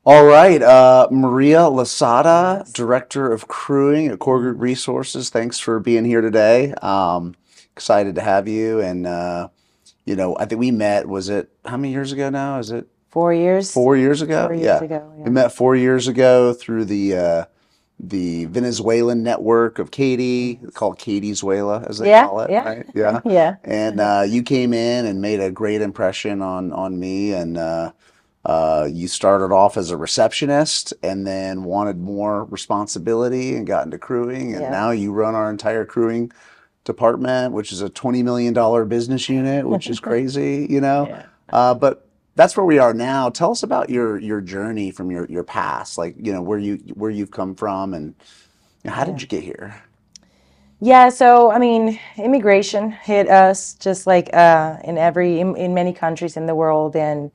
All right, Maria Lossada, Yes. Director of Crewing at Core Group Resources. Thanks for being here today. Excited to have you. And I think we met. Was it how many years ago now? Is it 4 years. 4 years ago? 4 years Yeah, ago. we Yeah. met 4 years ago through the Venezuelan network of Katie, Yes. called Katie'swela, as they Yeah. call it, Yeah. right? Yeah. Yeah. And you came in and made a great impression on me, and you started off as a receptionist, and then wanted more responsibility and got into crewing, and Yeah. now you run our entire crewing department, which is a $20 million business unit, which is crazy. Yeah. But that's where we are now. Tell us about your journey from your past, like where you've come from, and how did Yeah. you get here? Yeah. So, I mean, immigration hit us just like in many countries in the world, and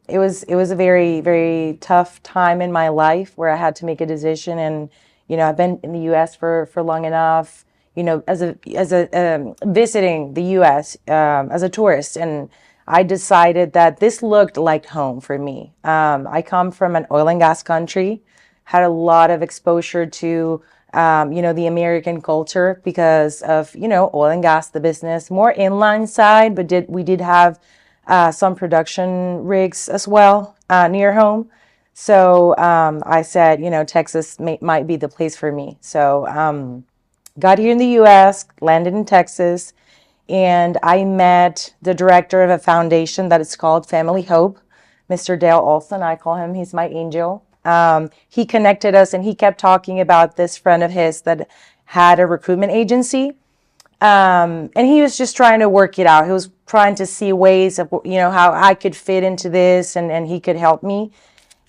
it was a very very tough time in my life where I had to make a decision, and I've been in the U.S. for long enough, as a visiting the U.S. As a tourist, and I decided that this looked like home for me. I come from an oil and gas country, had a lot of exposure to the American culture because of, oil and gas, the business, more inline side, but we did have some production rigs as well near home. So I said, Texas might be the place for me. So got here in the U.S., landed in Texas, and I met the director of a foundation that is called Family Hope, Mr. Dale Olson. I call him, he's my angel. He connected us and he kept talking about this friend of his that had a recruitment agency. And he was just trying to work it out. He was trying to see ways of, how I could fit into this and he could help me.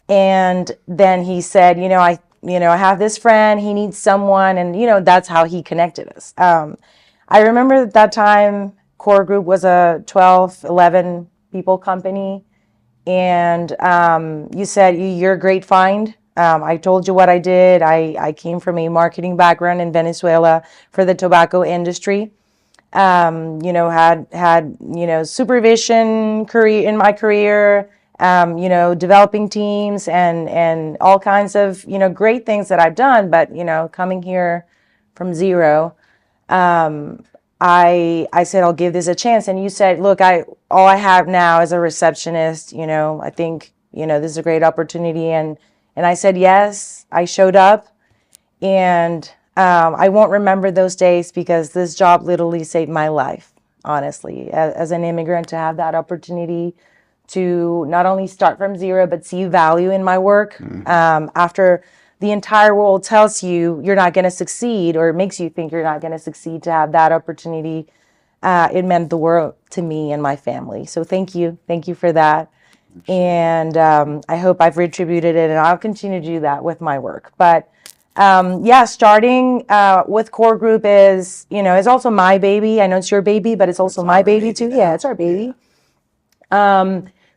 And then he said, I have this friend, he needs someone. And, that's how he connected us. I remember at that time, Core Group was a 12, 11 people company. And you said you're a great find. I told you what I did. I came from a marketing background in Venezuela for the tobacco industry. Had supervision career in my career. Developing teams and all kinds of great things that I've done. But coming here from zero, I said I'll give this a chance, and you said, look, I all I have now is a receptionist. I think this is a great opportunity, and I said yes. I showed up, and I won't remember those days because this job literally saved my life. Honestly, as an immigrant, to have that opportunity to not only start from zero but see value in my work after the entire world tells you you're not going to succeed or makes you think you're not going to succeed, to have that opportunity, it meant the world to me and my family. So thank you for that. And I hope I've retributed it, and I'll continue to do that with my work. But yeah, starting with Core Group is also my baby. I know it's your baby, but it's also It's my our baby baby too. Yeah, now. it's our Yeah. baby.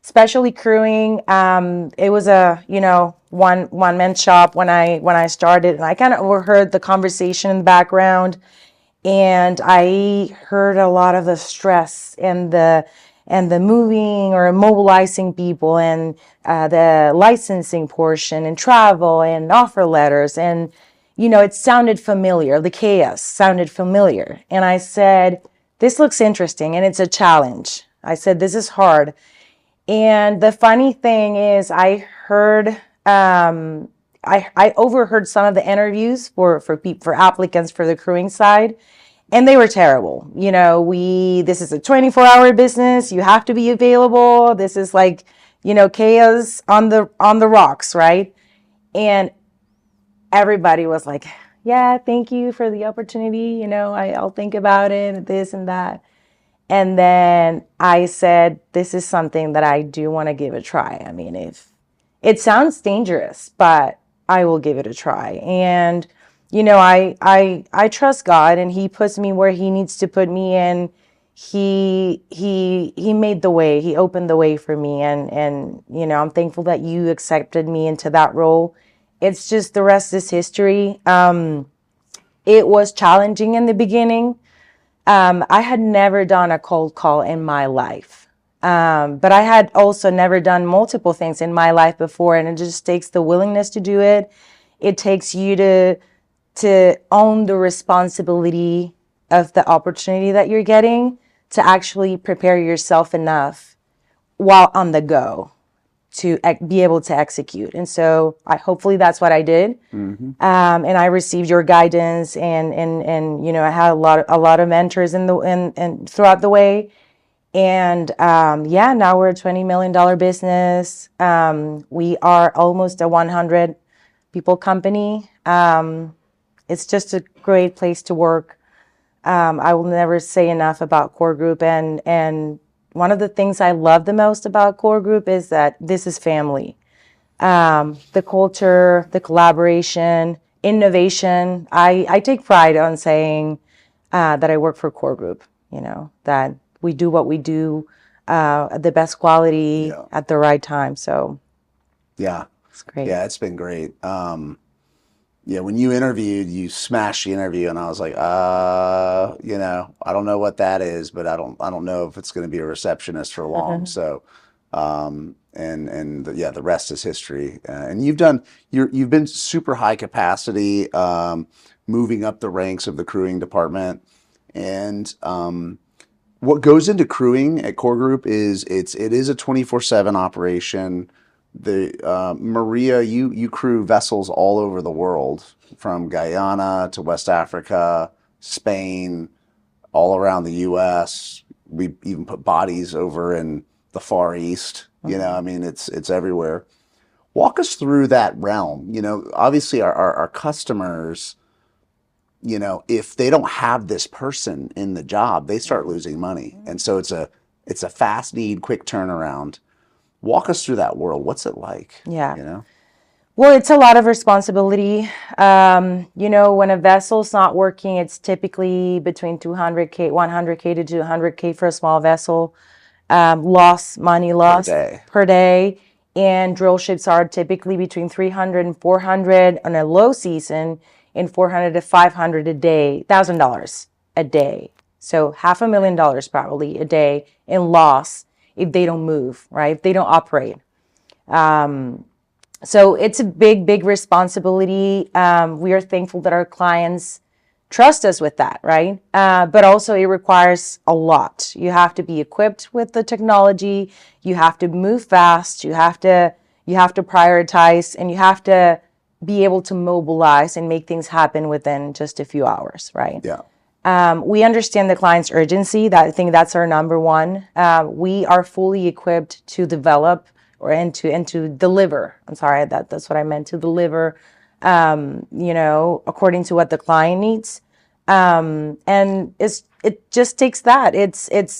Especially crewing. It was a one man shop when I started, and I kind of overheard the conversation in the background, and I heard a lot of the stress and the moving or mobilizing people, and the licensing portion and travel and offer letters, and it sounded familiar. The chaos sounded familiar, and I said, "This looks interesting, and it's a challenge." I said, "This is hard." And the funny thing is, I overheard some of the interviews for applicants for the crewing side, and they were terrible. This is a 24-hour business. You have to be available. This is like, chaos on the rocks, right? And everybody was like, "Yeah, thank you for the opportunity. I'll think about it, this and that." And then I said, this is something that I do want to give a try. I mean, if it sounds dangerous, but I will give it a try. And, I trust God, and he puts me where he needs to put me in. He made the way. He opened the way for me. And I'm thankful that you accepted me into that role. It's just the rest is history. It was challenging in the beginning. I had never done a cold call in my life. But I had also never done multiple things in my life before, and it just takes the willingness to do it. It takes you to own the responsibility of the opportunity that you're getting to actually prepare yourself enough while on the go to be able to execute. And so I hopefully that's what I did. And I received your guidance, and you know, I had a lot of mentors in throughout the way. And yeah, now we're a $20 million business. We are almost a 100 people company. It's just a great place to work. I will never say enough about Core Group, and one of the things I love the most about Core Group is that this is family. The culture, the collaboration, innovation. I take pride on saying that I work for Core Group. You know, that we do what we do at the best quality Yeah. at the right time. So Yeah. it's great. Yeah, it's been great. Yeah, when you interviewed, you smashed the interview, and I was like, you know, I don't know what that is, but I don't know if it's going to be a receptionist for long. So, yeah, the rest is history. And you've been super high capacity, moving up the ranks of the crewing department. And what goes into crewing at Core Group is it is a 24/7 operation. The Maria, you crew vessels all over the world, from Guyana to West Africa, Spain, all around the U.S. We even put bodies over in the Far East. You know, I mean, it's everywhere. Walk us through that realm. You know, obviously our customers, you know, if they don't have this person in the job, they start losing money. And so it's a fast need, quick turnaround. Walk us through that world. What's it like? Yeah. You know? Well, it's a lot of responsibility. You know, when a vessel's not working, it's typically between 200K, 100K to 200K for a small vessel. Money Per lost day. per day. And drill ships are typically between 300 and 400 on a low season, and 400 to 500 a day, $1,000 a day. So $500,000 probably a day in loss if they don't move, right? If they don't operate. So it's a big, big responsibility. We are thankful that our clients trust us with that, right? But also it requires a lot. You have to be equipped with the technology. You have to move fast. You have to prioritize, and you have to be able to mobilize and make things happen within just a few hours, right? Yeah. We understand the client's urgency. I think that's our number one. We are fully equipped to develop and to deliver. I'm sorry, that's what I meant, to deliver. You know, according to what the client needs. And it just takes that.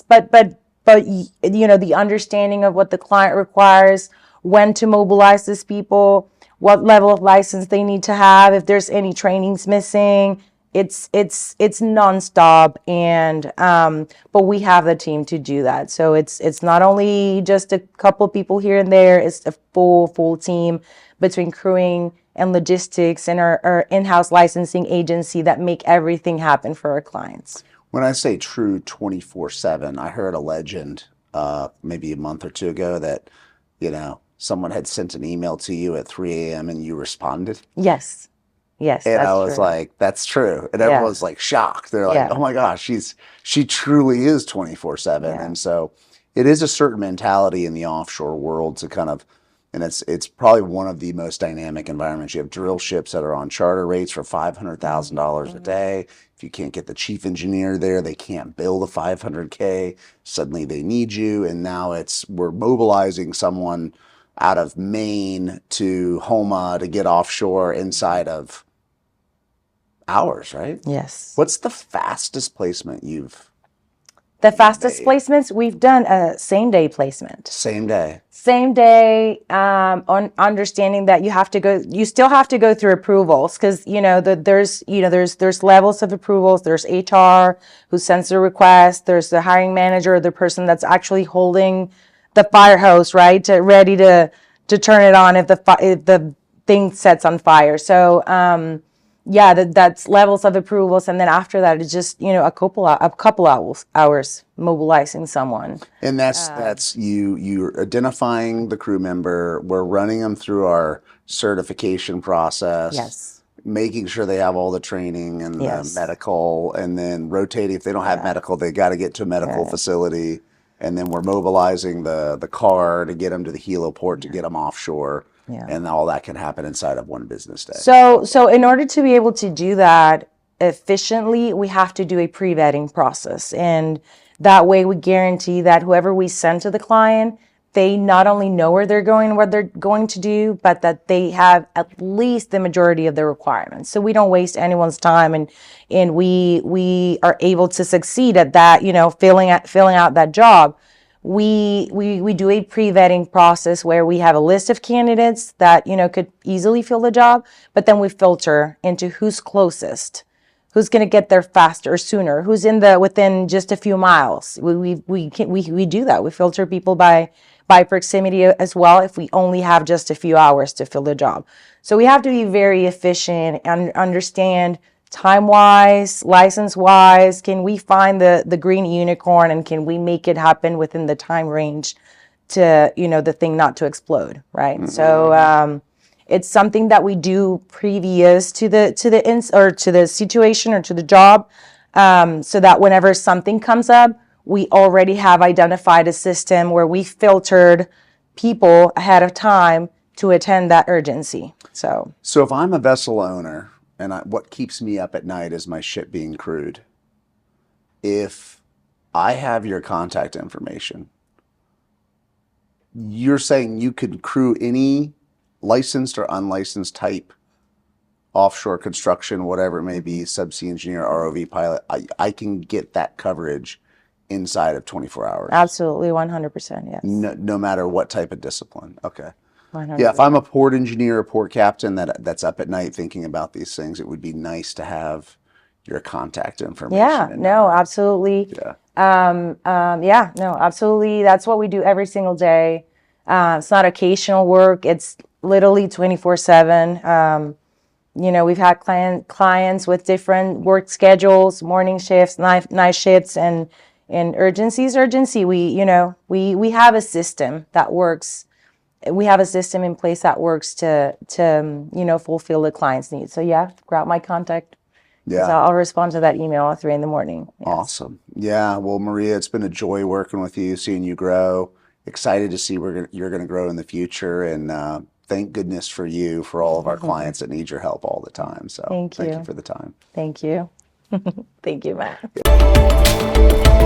But you know, the understanding of what the client requires, when to mobilize these people, what level of license they need to have, if there's any trainings missing. It's nonstop, and but we have the team to do that. So it's not only just a couple people here and there. It's a full team between crewing and logistics and our in-house licensing agency that make everything happen for our clients. When I say true 24/7, I heard a legend maybe a month or two ago that, you know, someone had sent an email to you at 3 a.m. and you responded. Yes, yes, And I that's was true. like, that's true. And Yeah, everyone was like shocked. They're like, yeah, oh my gosh, she truly is 24/7. yeah. And so it is a certain mentality in the offshore world to kind of, and it's probably one of the most dynamic environments. You have drill ships that are on charter rates for $500,000 a day. If you can't get the chief engineer there, they can't bill the 500K. Suddenly they need you. And now we're mobilizing someone out of Maine to Homa to get offshore inside of hours, right? Yes. What's the fastest placement you've The fastest made? placements, we've done a same day placement. Same day. Same day, on understanding that you still have to go through approvals, because there's levels of approvals. There's HR who sends the request. There's the hiring manager, the person that's actually holding the fire hose, right, ready to turn it on if the thing sets on fire. So yeah, that's levels of approvals, and then after that, it's just a couple hours mobilizing someone. And that's you're identifying the crew member. We're running them through our certification process, Yes, making sure they have all the training and the yes, medical, and then rotating. If they don't have yeah, medical, they got to get to a medical yeah, facility, and then we're mobilizing the car to get them to the heliport to get them offshore, yeah. and all that can happen inside of one business day. So in order to be able to do that efficiently, we have to do a pre-vetting process. And that way we guarantee that whoever we send to the client, they not only know where they're going, what they're going to do, but that they have at least the majority of the requirements. So we don't waste anyone's time, and we are able to succeed at that, filling out that job. We do a pre-vetting process where we have a list of candidates that could easily fill the job, but then we filter into who's closest, who's going to get there faster or sooner, who's within just a few miles. We do that. We filter people by proximity as well if we only have just a few hours to fill the job. So we have to be very efficient and understand time wise, license wise, can we find the green unicorn, and can we make it happen within the time range to, the thing not to explode, right? So it's something that we do previous to the situation or to the job, so that whenever something comes up, we already have identified a system where we filtered people ahead of time to attend that urgency. So If I'm a vessel owner and what keeps me up at night is my ship being crewed, if I have your contact information, you're saying you could crew any licensed or unlicensed type offshore construction, whatever it may be, subsea engineer, ROV pilot, I can get that coverage inside of 24 hours. absolutely, 100%, yes. No matter what type of discipline. Okay. 100%. Yeah, if I'm a port engineer or port captain that's up at night thinking about these things, it would be nice to have your contact information. Yeah, no, absolutely. Yeah. Yeah, no, absolutely. That's what we do every single day. It's not occasional work. It's literally 24/7. We've had clients with different work schedules, morning shifts, night shifts, and urgency. We have a system that works. We have a system in place that works to fulfill the client's needs. So yeah, grab my contact. Yeah. So I'll respond to that email at 3 a.m. Yes. Awesome. Yeah. Well, Maria, it's been a joy working with you, seeing you grow. Excited to see where you're going to grow in the future. And thank goodness for you, for all of our clients that need your help all the time. So Thank thank you you for the time. Thank you. Thank you, Matt.